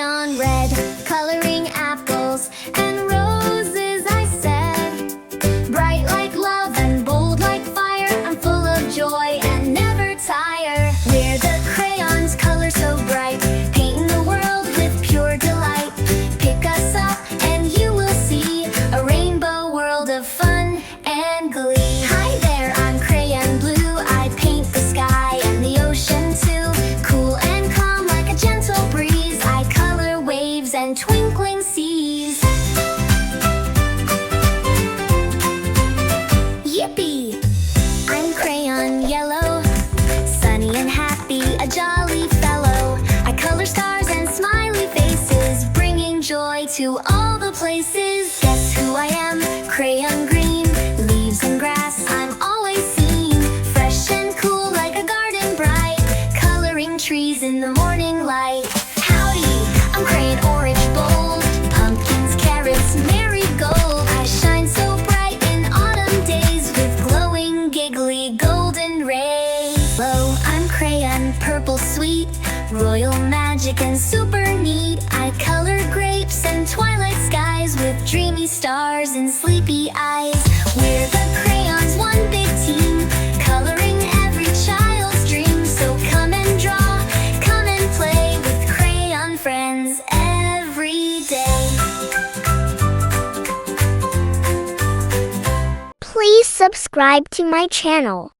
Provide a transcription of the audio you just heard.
crayon red, coloring apples and roses, I said. Bright like love and bold like fire, I'm full of joy and never tire. We're the crayons, color so bright, painting the world with pure delight. Pick us up and you will see a rainbow world of fun and glee. Hi there, I'm crayon blue, I paint the sky and the ocean too. Cool and calm like a gentle breeze, I color waves and twinkling seas. Yippee! I'm crayon yellow, sunny and happy, a jolly fellow. I color stars and smiley faces, bringing joy to all the places. Guess who I am? Crayon green, leaves and grass, I'm always seen. Fresh and cool like a garden bright, coloring trees in the morning light. Howdy, I'm crayon orange bold, pumpkins, carrots, marigold. I shine so bright in autumn days with glowing, giggly, golden rays. Hello, I'm crayon purple sweet, royal magic and super neat. I color grapes and twilight skies with dreamy stars and sleepy eyes. We're the crayons, one big team, coloring every child's dream. So come and draw, come and play with crayon friends every day. Please subscribe to my channel.